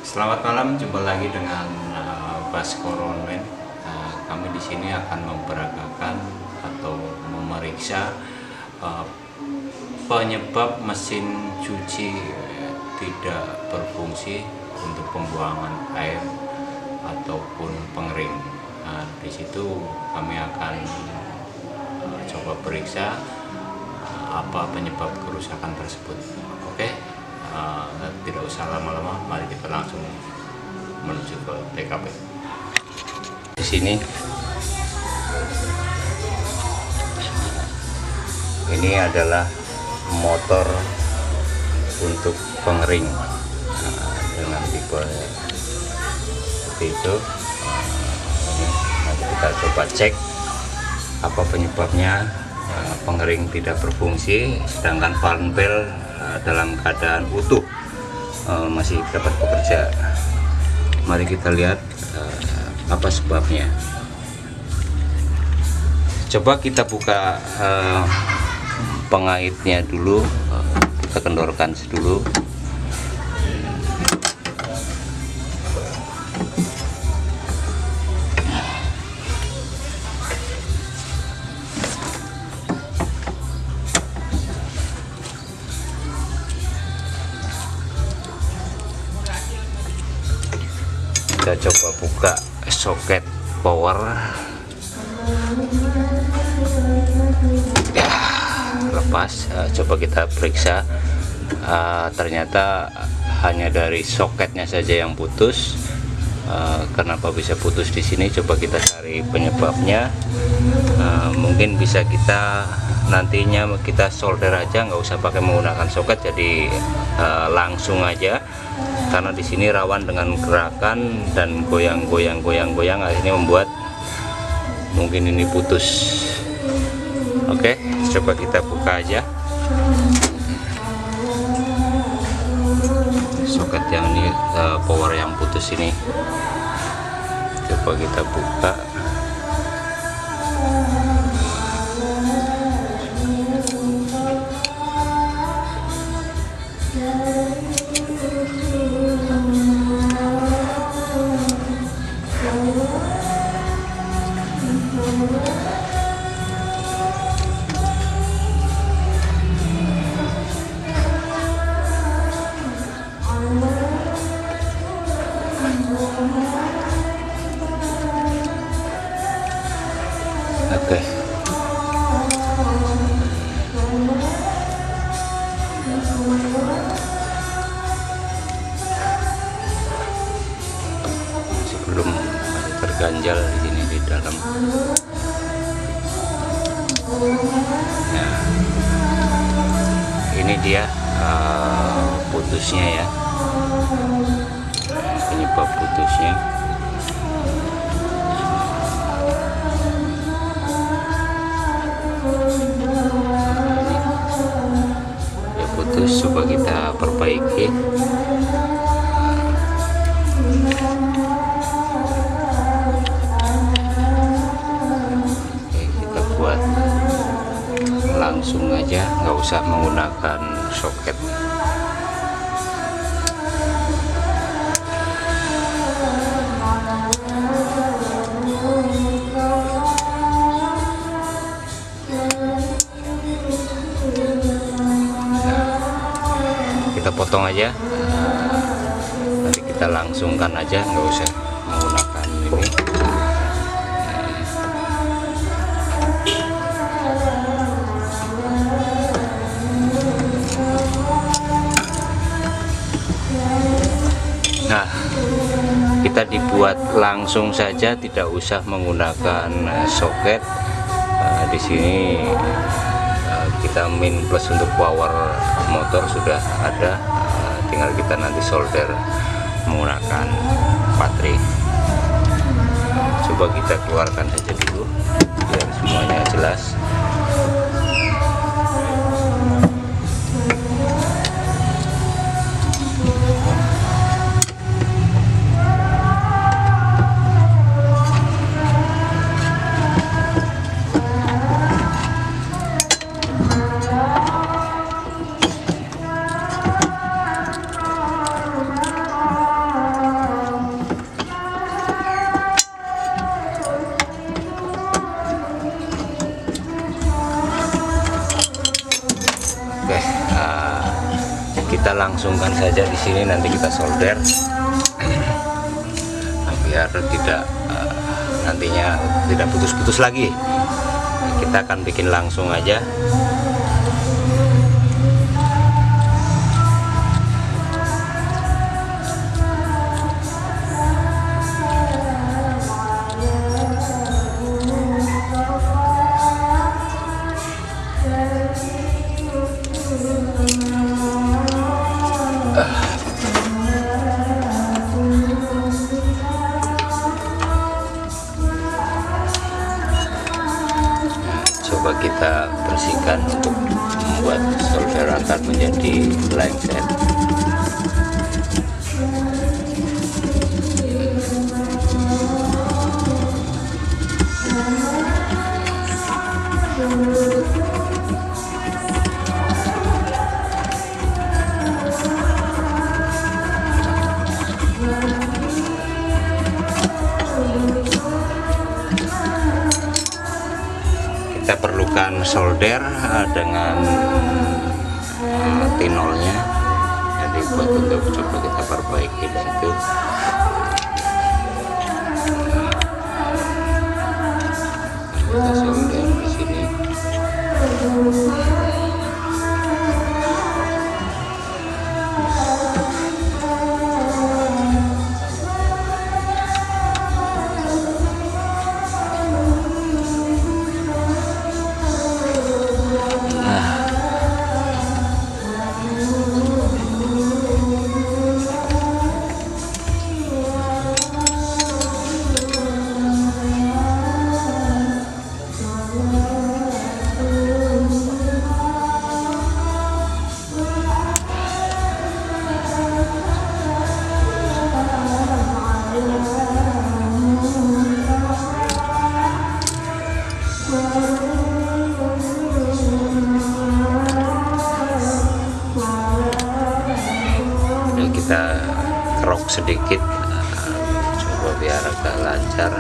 Selamat malam, jumpa lagi dengan Baskoro Online. Kami di sini akan memperagakan atau memeriksa penyebab mesin cuci tidak berfungsi untuk pembuangan air ataupun pengering. Di situ kami akan coba periksa apa penyebab kerusakan tersebut. Oke. Tidak usah lama-lama, mari kita langsung menuju ke TKP. Di sini ini adalah motor untuk pengering dengan tipe seperti itu. Nanti kita coba cek apa penyebabnya pengering tidak berfungsi, sedangkan valve dalam keadaan utuh masih dapat bekerja. Mari kita lihat apa sebabnya. Coba kita buka pengaitnya dulu, kita kendorkan dulu. Kita coba buka soket power ya, lepas. Coba kita periksa, ternyata hanya dari soketnya saja yang putus. Kenapa bisa putus di sini? Coba kita cari penyebabnya. Mungkin bisa kita nantinya kita solder aja, nggak usah pakai menggunakan soket, jadi langsung aja, karena di sini rawan dengan gerakan dan goyang-goyang akhirnya membuat mungkin ini putus. Oke, coba kita buka aja soket yang ini, power yang putus ini. Coba kita buka. Oke. Sebelum terganjal di sini di dalam. Nah, ini dia putusnya ya, penyebab putusnya. Putus, coba kita perbaiki. Oke, kita buat langsung aja, nggak usah menggunakan soket. Kita potong aja, nanti kita langsungkan aja, nggak usah menggunakan ini. Nah, kita dibuat langsung saja, tidak usah menggunakan soket. Di sini kita min plus untuk power motor sudah ada, tinggal kita nanti solder menggunakan baterai. Coba kita keluarkan saja dulu biar semuanya jelas. langsungkan saja di sini, nanti kita solder biar tidak nantinya tidak putus-putus lagi. Kita akan bikin langsung aja. Coba kita bersihkan untuk membuat solder akan menjadi lengket. Kita perlukan solder dengan tinolnya, jadi buat untuk coba kita perbaiki di situ. Kita solder di sini. Kita kerok sedikit, coba biar agak lancar.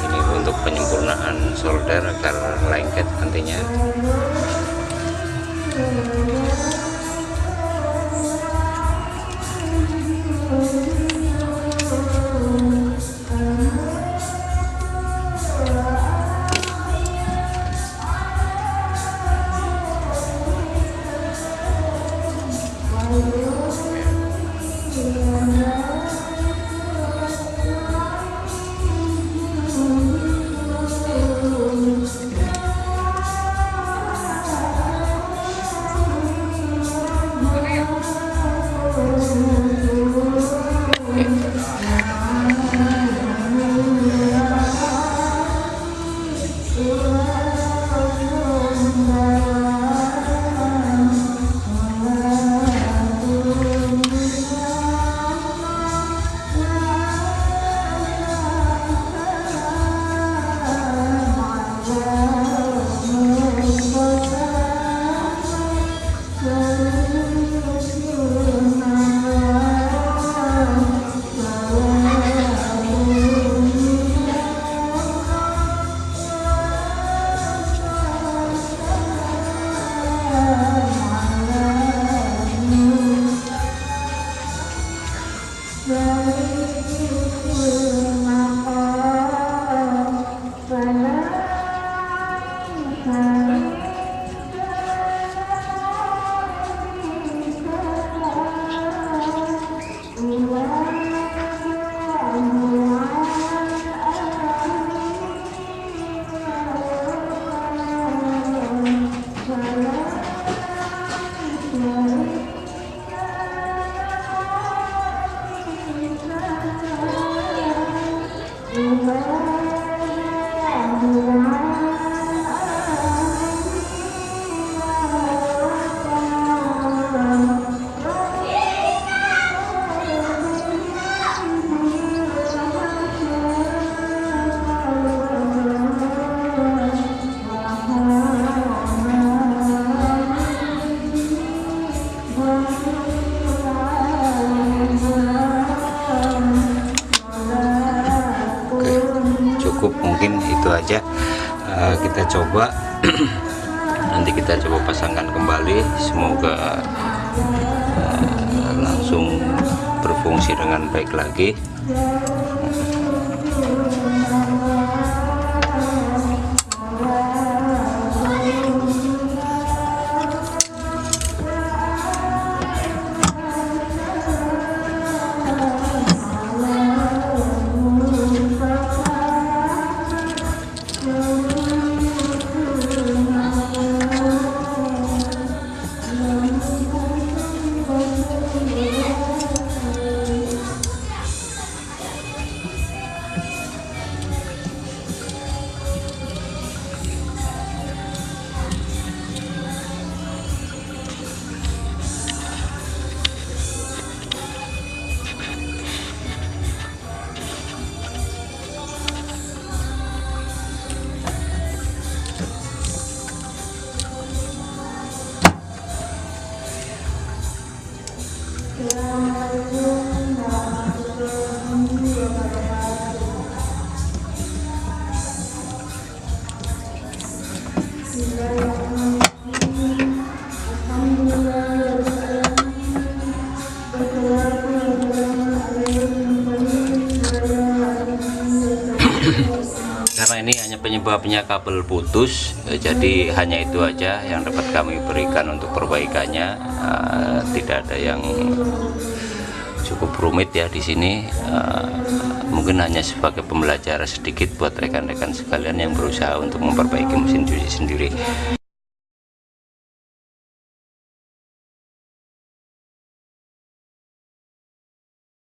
Ini untuk penyempurnaan solder agar lengket nantinya. aja. Kita coba nanti kita coba pasangkan kembali, semoga langsung berfungsi dengan baik lagi. Karena ini hanya penyebabnya kabel putus, jadi hanya itu aja yang dapat kami berikan untuk perbaikannya. Tidak ada yang cukup rumit ya di sini. Mungkin hanya sebagai pembelajaran sedikit buat rekan-rekan sekalian yang berusaha untuk memperbaiki mesin cuci sendiri.